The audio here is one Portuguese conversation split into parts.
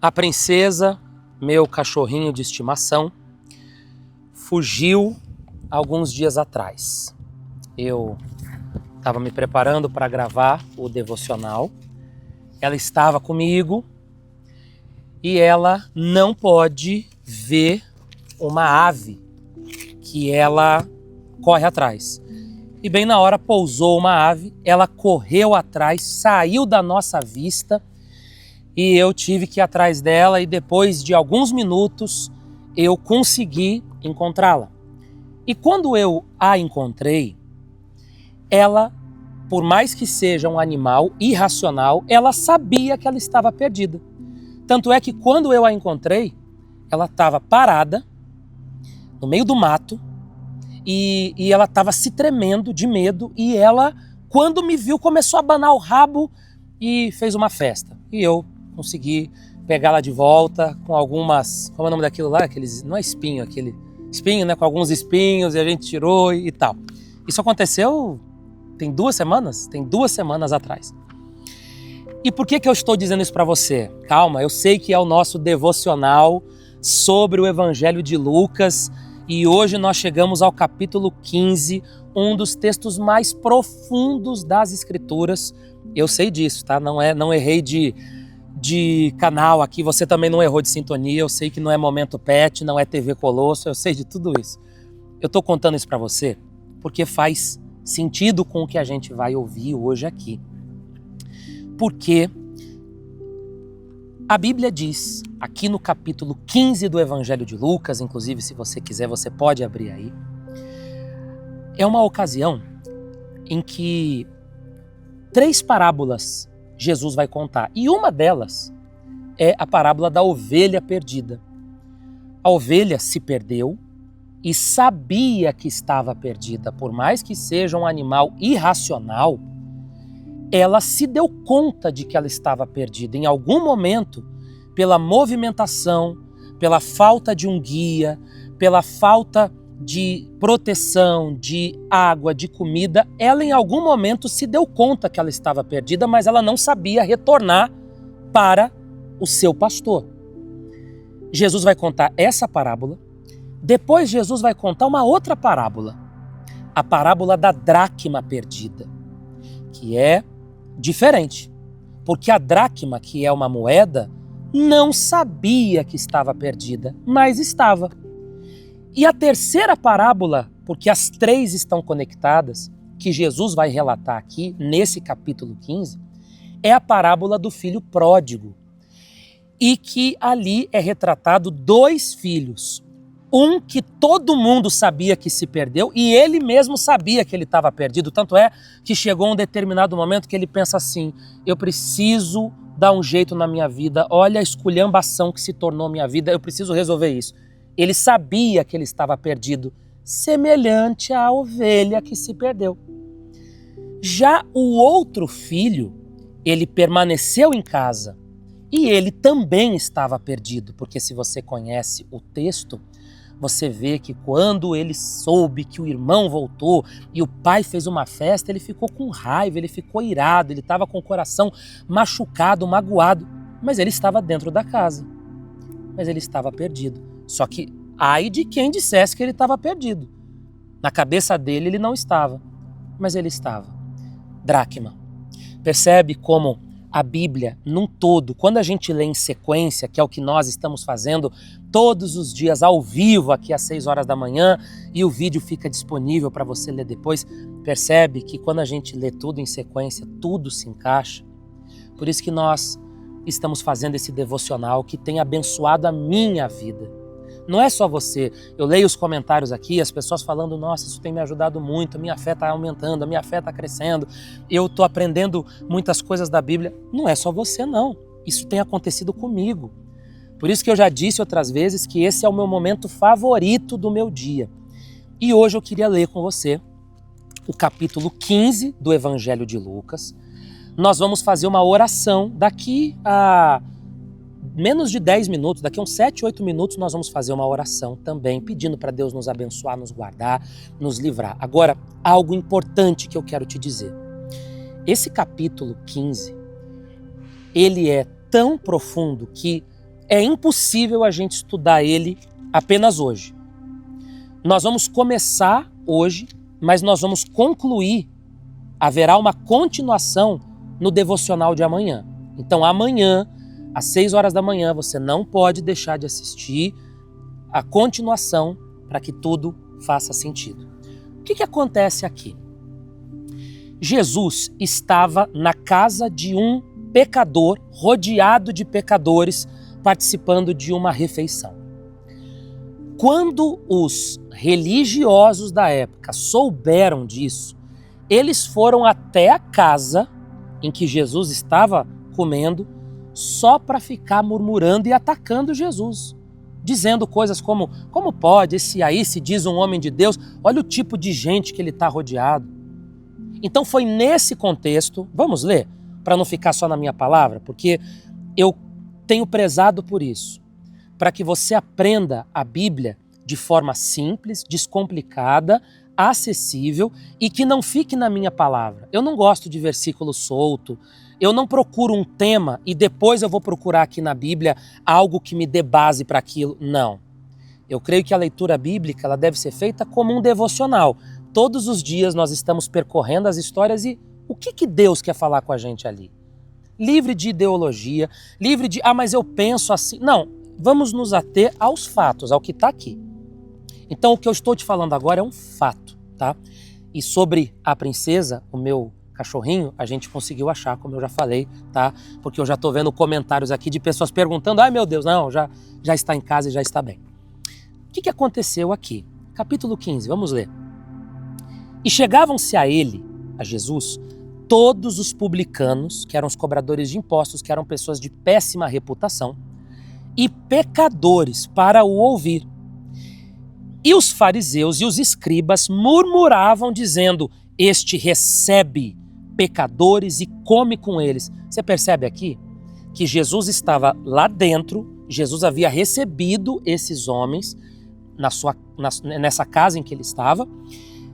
A princesa, meu cachorrinho de estimação, fugiu alguns dias atrás. Eu estava me preparando para gravar o devocional. Ela estava comigo e ela não pode ver uma ave que ela corre atrás. E bem na hora pousou uma ave, ela correu atrás, saiu da nossa vista e eu tive que ir atrás dela e depois de alguns minutos eu consegui encontrá-la. E quando eu a encontrei, ela, por mais que seja um animal irracional, ela sabia que ela estava perdida. Tanto é que quando eu a encontrei, ela estava parada no meio do mato e ela estava se tremendo de medo e ela, quando me viu, começou a abanar o rabo e fez uma festa. E eu consegui pegá-la de volta com algumas, como é o nome daquilo lá? Aqueles, não é espinho, aquele espinho, né? Com alguns espinhos e a gente tirou e tal. Isso aconteceu tem 2 semanas? Tem 2 semanas atrás. E por que eu estou dizendo isso para você? Calma, eu sei que é o nosso devocional sobre o Evangelho de Lucas e hoje nós chegamos ao capítulo 15, um dos textos mais profundos das Escrituras. Eu sei disso, tá? Não errei de canal aqui, você também não errou de sintonia, eu sei que não é Momento Pet, não é TV Colosso, eu sei de tudo isso. Eu estou contando isso para você porque faz sentido com o que a gente vai ouvir hoje aqui. Porque a Bíblia diz, aqui no capítulo 15 do Evangelho de Lucas, inclusive se você quiser você pode abrir aí, é uma ocasião em que 3 parábolas Jesus vai contar. E uma delas é a parábola da ovelha perdida. A ovelha se perdeu e sabia que estava perdida. Por mais que seja um animal irracional, ela se deu conta de que ela estava perdida. Em algum momento, pela movimentação, pela falta de um guia, pela falta de proteção, de água, de comida, ela em algum momento se deu conta que ela estava perdida, mas ela não sabia retornar para o seu pastor. Jesus vai contar essa parábola, depois Jesus vai contar uma outra parábola, a parábola da dracma perdida, que é diferente, porque a dracma, que é uma moeda, não sabia que estava perdida, mas estava. E a terceira parábola, porque as 3 estão conectadas, que Jesus vai relatar aqui, nesse capítulo 15, é a parábola do filho pródigo. E que ali é retratado 2 filhos. Um que todo mundo sabia que se perdeu e ele mesmo sabia que ele estava perdido. Tanto é que chegou um determinado momento que ele pensa assim, eu preciso dar um jeito na minha vida, olha a esculhambação que se tornou minha vida, eu preciso resolver isso. Ele sabia que ele estava perdido, semelhante à ovelha que se perdeu. Já o outro filho, ele permaneceu em casa e ele também estava perdido, porque se você conhece o texto, você vê que quando ele soube que o irmão voltou e o pai fez uma festa, ele ficou com raiva, ele ficou irado, ele estava com o coração machucado, magoado, mas ele estava dentro da casa, mas ele estava perdido. Só que ai de quem dissesse que ele estava perdido. Na cabeça dele ele não estava, mas ele estava. Dracma. Percebe como a Bíblia, num todo, quando a gente lê em sequência, que é o que nós estamos fazendo todos os dias ao vivo, aqui às 6 horas da manhã, e o vídeo fica disponível para você ler depois, percebe que quando a gente lê tudo em sequência, tudo se encaixa. Por isso que nós estamos fazendo esse devocional que tem abençoado a minha vida. Não é só você, eu leio os comentários aqui, as pessoas falando, nossa, isso tem me ajudado muito, a minha fé está aumentando, a minha fé está crescendo, eu estou aprendendo muitas coisas da Bíblia. Não é só você não, isso tem acontecido comigo. Por isso que eu já disse outras vezes que esse é o meu momento favorito do meu dia. E hoje eu queria ler com você o capítulo 15 do Evangelho de Lucas. Nós vamos fazer uma oração daqui a menos de 10 minutos, daqui a uns 7, 8 minutos nós vamos fazer uma oração também, pedindo para Deus nos abençoar, nos guardar, nos livrar. Agora, algo importante que eu quero te dizer. Esse capítulo 15, ele é tão profundo que é impossível a gente estudar ele apenas hoje. Nós vamos começar hoje, mas nós vamos concluir, haverá uma continuação no devocional de amanhã. Então amanhã, às 6 horas da manhã, você não pode deixar de assistir a continuação para que tudo faça sentido. O que acontece aqui? Jesus estava na casa de um pecador, rodeado de pecadores, participando de uma refeição. Quando os religiosos da época souberam disso, eles foram até a casa em que Jesus estava comendo só para ficar murmurando e atacando Jesus, dizendo coisas como pode, esse aí se diz um homem de Deus, olha o tipo de gente que ele está rodeado. Então foi nesse contexto, vamos ler, para não ficar só na minha palavra, porque eu tenho prezado por isso, para que você aprenda a Bíblia de forma simples, descomplicada, acessível e que não fique na minha palavra. Eu não gosto de versículo solto, eu não procuro um tema e depois eu vou procurar aqui na Bíblia algo que me dê base para aquilo. Não. Eu creio que a leitura bíblica ela deve ser feita como um devocional. Todos os dias nós estamos percorrendo as histórias e o que Deus quer falar com a gente ali? Livre de ideologia, livre de, mas eu penso assim. Não, vamos nos ater aos fatos, ao que está aqui. Então o que eu estou te falando agora é um fato, tá? E sobre a princesa, o meu cachorrinho, a gente conseguiu achar, como eu já falei, tá? Porque eu já estou vendo comentários aqui de pessoas perguntando, ai meu Deus, não, já está em casa e já está bem. O que aconteceu aqui? Capítulo 15, vamos ler. E chegavam-se a ele, a Jesus, todos os publicanos, que eram os cobradores de impostos, que eram pessoas de péssima reputação, e pecadores para o ouvir. E os fariseus e os escribas murmuravam dizendo, este recebe pecadores e come com eles. Você percebe aqui que Jesus estava lá dentro, Jesus havia recebido esses homens nessa casa em que ele estava,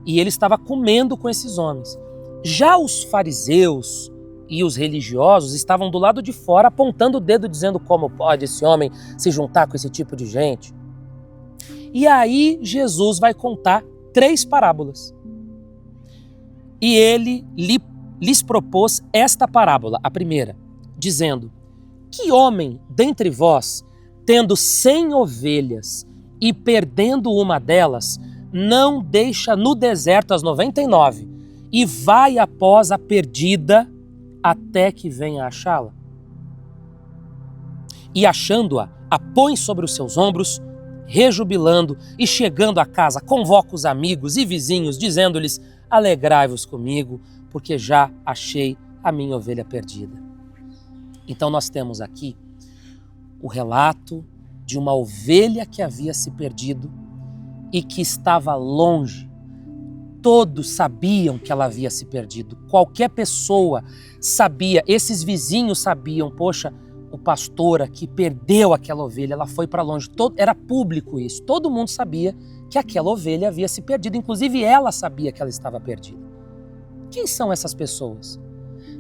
e ele estava comendo com esses homens. Já os fariseus e os religiosos estavam do lado de fora apontando o dedo dizendo como pode esse homem se juntar com esse tipo de gente. E aí Jesus vai contar 3 parábolas. E ele lhes propôs esta parábola, a primeira, dizendo, que homem dentre vós, tendo 100 ovelhas e perdendo uma delas, não deixa no deserto as 99 e vai após a perdida até que venha achá-la? E achando-a, a põe sobre os seus ombros, rejubilando e chegando a casa, convoca os amigos e vizinhos, dizendo-lhes, alegrai-vos comigo, porque já achei a minha ovelha perdida. Então nós temos aqui o relato de uma ovelha que havia se perdido e que estava longe. Todos sabiam que ela havia se perdido. Qualquer pessoa sabia, esses vizinhos sabiam, poxa, o pastor aqui perdeu aquela ovelha, ela foi para longe. Era público isso, todo mundo sabia que aquela ovelha havia se perdido, inclusive ela sabia que ela estava perdida. Quem são essas pessoas?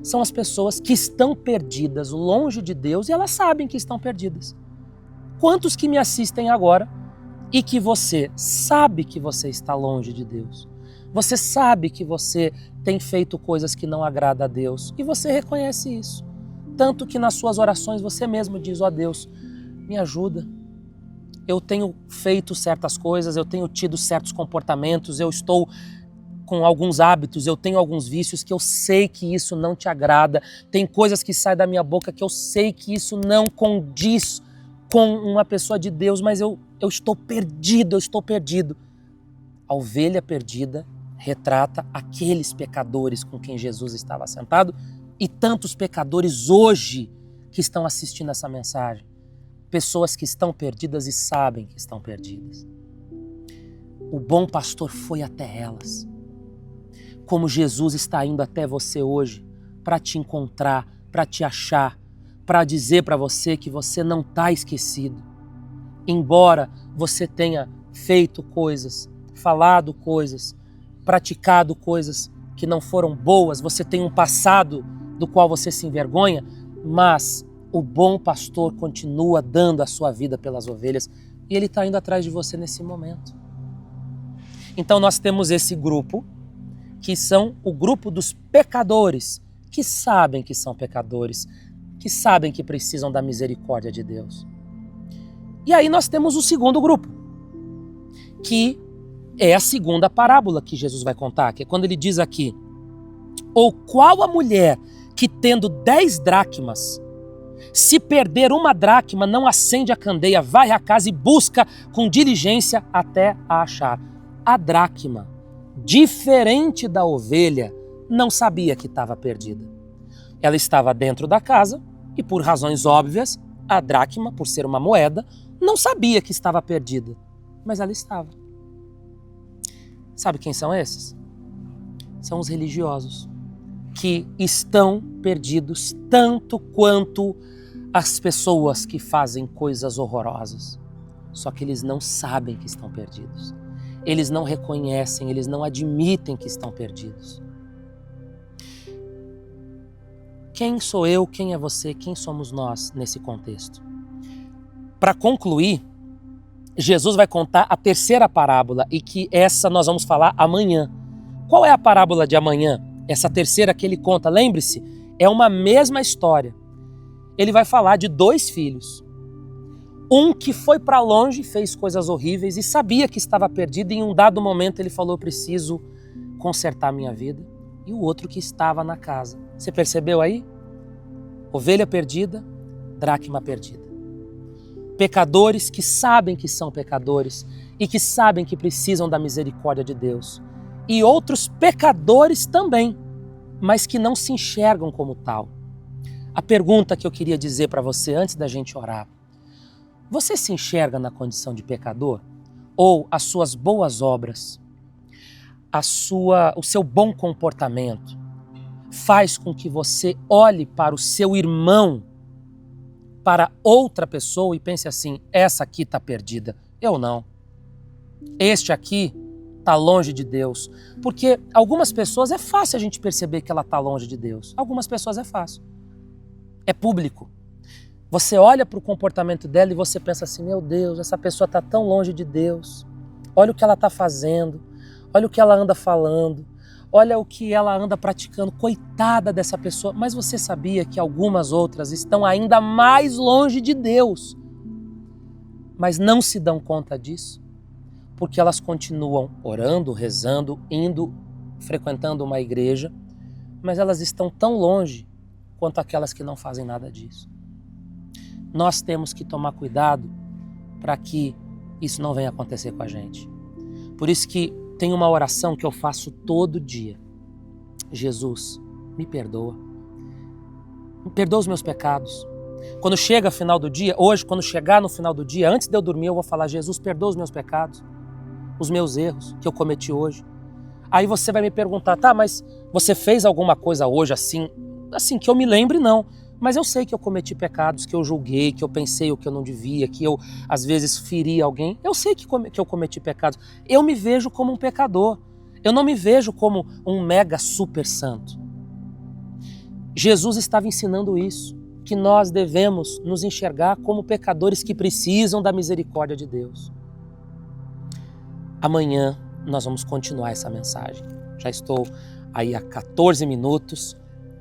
São as pessoas que estão perdidas longe de Deus e elas sabem que estão perdidas. Quantos que me assistem agora e que você sabe que você está longe de Deus? Você sabe que você tem feito coisas que não agradam a Deus e você reconhece isso. Tanto que nas suas orações você mesmo diz, ó Deus, me ajuda. Eu tenho feito certas coisas, eu tenho tido certos comportamentos, eu estou com alguns hábitos, eu tenho alguns vícios que eu sei que isso não te agrada. Tem coisas que saem da minha boca que eu sei que isso não condiz com uma pessoa de Deus, mas eu estou perdido, eu estou perdido. A ovelha perdida retrata aqueles pecadores com quem Jesus estava sentado e tantos pecadores hoje que estão assistindo essa mensagem. Pessoas que estão perdidas e sabem que estão perdidas. O bom pastor foi até elas. Como Jesus está indo até você hoje para te encontrar, para te achar, para dizer para você que você não está esquecido. Embora você tenha feito coisas, falado coisas, praticado coisas que não foram boas, você tem um passado do qual você se envergonha, mas O bom pastor continua dando a sua vida pelas ovelhas e ele está indo atrás de você nesse momento. Então nós temos esse grupo, que são o grupo dos pecadores, que sabem que são pecadores, que sabem que precisam da misericórdia de Deus. E aí nós temos o segundo grupo, que é a segunda parábola que Jesus vai contar, que é quando ele diz aqui: ou qual a mulher que tendo 10 dracmas, se perder uma dracma, não acende a candeia, vai à casa e busca com diligência até a achar. A dracma, diferente da ovelha, não sabia que estava perdida. Ela estava dentro da casa e, por razões óbvias, a dracma, por ser uma moeda, não sabia que estava perdida, mas ela estava. Sabe quem são esses? São os religiosos, que estão perdidos tanto quanto as pessoas que fazem coisas horrorosas. Só que eles não sabem que estão perdidos. Eles não reconhecem, eles não admitem que estão perdidos. Quem sou eu, quem é você, quem somos nós nesse contexto? Para concluir, Jesus vai contar a terceira parábola e que essa nós vamos falar amanhã. Qual é a parábola de amanhã? Essa terceira que ele conta, lembre-se, é uma mesma história. Ele vai falar de 2 filhos. Um que foi para longe, fez coisas horríveis e sabia que estava perdido e em um dado momento ele falou: preciso consertar minha vida. E o outro que estava na casa. Você percebeu aí? Ovelha perdida, dracma perdida. Pecadores que sabem que são pecadores e que sabem que precisam da misericórdia de Deus. E outros pecadores também, mas que não se enxergam como tal. A pergunta que eu queria dizer para você antes da gente orar: você se enxerga na condição de pecador? Ou as suas boas obras, o seu bom comportamento faz com que você olhe para o seu irmão, para outra pessoa e pense assim: essa aqui está perdida, eu não. Este aqui está longe de Deus. Porque algumas pessoas é fácil a gente perceber que ela está longe de Deus. Algumas pessoas é fácil. É público. Você olha para o comportamento dela e você pensa assim: meu Deus, essa pessoa está tão longe de Deus. Olha o que ela está fazendo, olha o que ela anda falando, olha o que ela anda praticando. Coitada dessa pessoa. Mas você sabia que algumas outras estão ainda mais longe de Deus, mas não se dão conta disso? Porque elas continuam orando, rezando, indo, frequentando uma igreja, mas elas estão tão longe quanto aquelas que não fazem nada disso. Nós temos que tomar cuidado para que isso não venha acontecer com a gente. Por isso que tem uma oração que eu faço todo dia. Jesus, me perdoa. Me perdoa os meus pecados. Quando chega o final do dia, hoje, quando chegar no final do dia, antes de eu dormir, eu vou falar: Jesus, perdoa os meus pecados, os meus erros que eu cometi hoje. Aí você vai me perguntar: tá, mas você fez alguma coisa hoje assim que eu me lembre? Não. Mas eu sei que eu cometi pecados, que eu julguei, que eu pensei o que eu não devia, que eu às vezes feri alguém. Eu sei que eu cometi pecados. Eu me vejo como um pecador. Eu não me vejo como um mega super santo. Jesus estava ensinando isso, que nós devemos nos enxergar como pecadores que precisam da misericórdia de Deus. Amanhã nós vamos continuar essa mensagem. Já estou aí há 14 minutos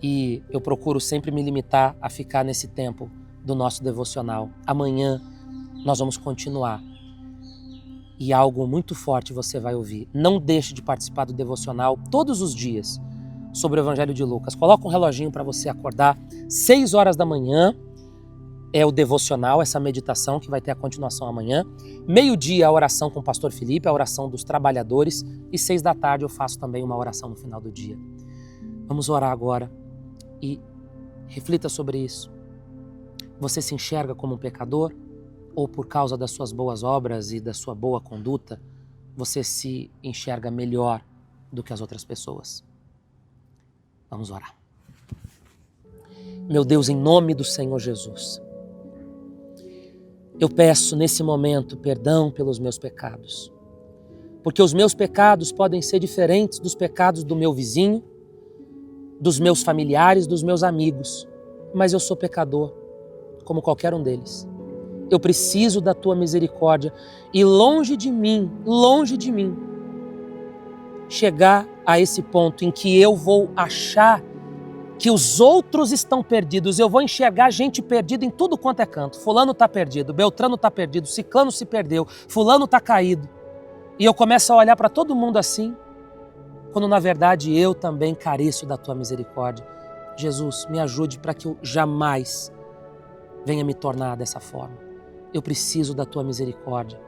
e eu procuro sempre me limitar a ficar nesse tempo do nosso devocional. Amanhã nós vamos continuar e algo muito forte você vai ouvir. Não deixe de participar do devocional todos os dias sobre o Evangelho de Lucas. Coloca um reloginho para você acordar 6 horas da manhã. É o devocional, essa meditação que vai ter a continuação amanhã. 12:00 a oração com o pastor Felipe, a oração dos trabalhadores. E 6 da tarde eu faço também uma oração no final do dia. Vamos orar agora e reflita sobre isso. Você se enxerga como um pecador? Ou por causa das suas boas obras e da sua boa conduta, você se enxerga melhor do que as outras pessoas? Vamos orar. Meu Deus, em nome do Senhor Jesus, eu peço nesse momento perdão pelos meus pecados, porque os meus pecados podem ser diferentes dos pecados do meu vizinho, dos meus familiares, dos meus amigos, mas eu sou pecador como qualquer um deles. Eu preciso da tua misericórdia e longe de mim, chegar a esse ponto em que eu vou achar que os outros estão perdidos, eu vou enxergar gente perdida em tudo quanto é canto. Fulano está perdido, Beltrano está perdido, Ciclano se perdeu, fulano está caído. E eu começo a olhar para todo mundo assim, quando na verdade eu também careço da tua misericórdia. Jesus, me ajude para que eu jamais venha me tornar dessa forma. Eu preciso da tua misericórdia.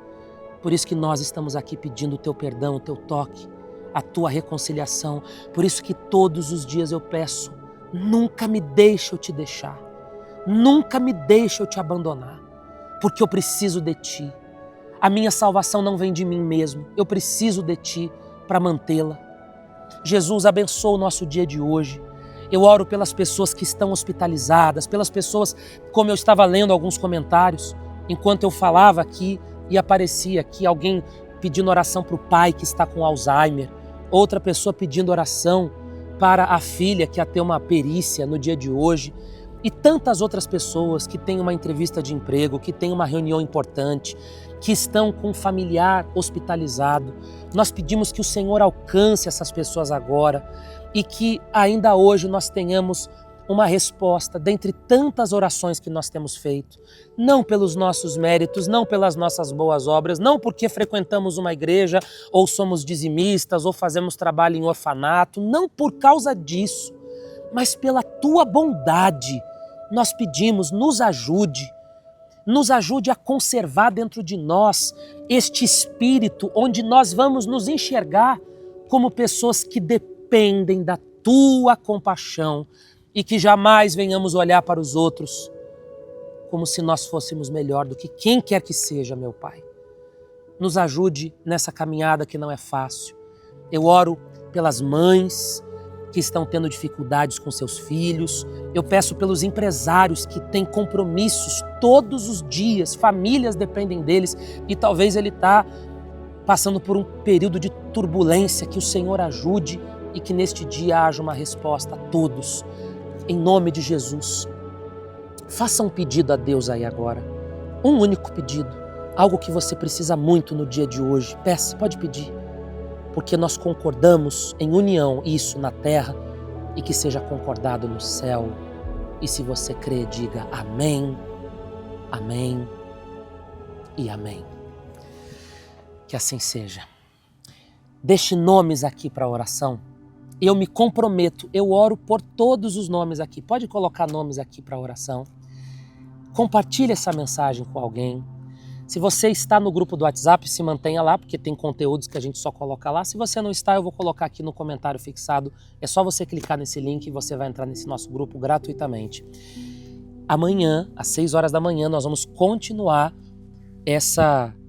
Por isso que nós estamos aqui pedindo o teu perdão, o teu toque, a tua reconciliação. Por isso que todos os dias eu peço, nunca me deixe eu te deixar. Nunca me deixe eu te abandonar. Porque eu preciso de ti. A minha salvação não vem de mim mesmo. Eu preciso de ti para mantê-la. Jesus, abençoa o nosso dia de hoje. Eu oro pelas pessoas que estão hospitalizadas, pelas pessoas, como eu estava lendo alguns comentários, enquanto eu falava aqui e aparecia aqui alguém pedindo oração para o pai que está com Alzheimer, outra pessoa pedindo oração para a filha que ia ter uma perícia no dia de hoje, e tantas outras pessoas que têm uma entrevista de emprego, que têm uma reunião importante, que estão com um familiar hospitalizado. Nós pedimos que o Senhor alcance essas pessoas agora e que ainda hoje nós tenhamos uma resposta dentre tantas orações que nós temos feito, não pelos nossos méritos, não pelas nossas boas obras, não porque frequentamos uma igreja ou somos dizimistas ou fazemos trabalho em orfanato, não por causa disso, mas pela tua bondade. Nós pedimos, nos ajude a conservar dentro de nós este espírito onde nós vamos nos enxergar como pessoas que dependem da tua compaixão e que jamais venhamos olhar para os outros como se nós fôssemos melhor do que quem quer que seja, meu Pai. Nos ajude nessa caminhada que não é fácil. Eu oro pelas mães que estão tendo dificuldades com seus filhos. Eu peço pelos empresários que têm compromissos todos os dias, famílias dependem deles e talvez ele está passando por um período de turbulência. Que o Senhor ajude e que neste dia haja uma resposta a todos. Em nome de Jesus, faça um pedido a Deus aí agora, um único pedido, algo que você precisa muito no dia de hoje. Peça, pode pedir, porque nós concordamos em união isso na terra e que seja concordado no céu. E se você crê, diga amém, amém e amém. Que assim seja. Deixe nomes aqui para a oração. Eu me comprometo, eu oro por todos os nomes aqui. Pode colocar nomes aqui para a oração. Compartilhe essa mensagem com alguém. Se você está no grupo do WhatsApp, se mantenha lá, porque tem conteúdos que a gente só coloca lá. Se você não está, eu vou colocar aqui no comentário fixado. É só você clicar nesse link e você vai entrar nesse nosso grupo gratuitamente. Amanhã, às 6 horas da manhã, nós vamos continuar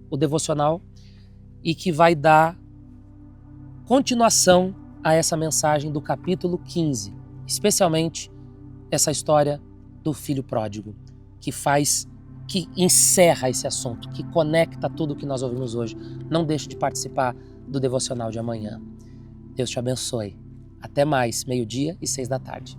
o devocional e que vai dar continuação a essa mensagem do capítulo 15, especialmente essa história do filho pródigo, que encerra esse assunto, que conecta tudo o que nós ouvimos hoje. Não deixe de participar do devocional de amanhã. Deus te abençoe. Até mais, 12h e 6 da tarde.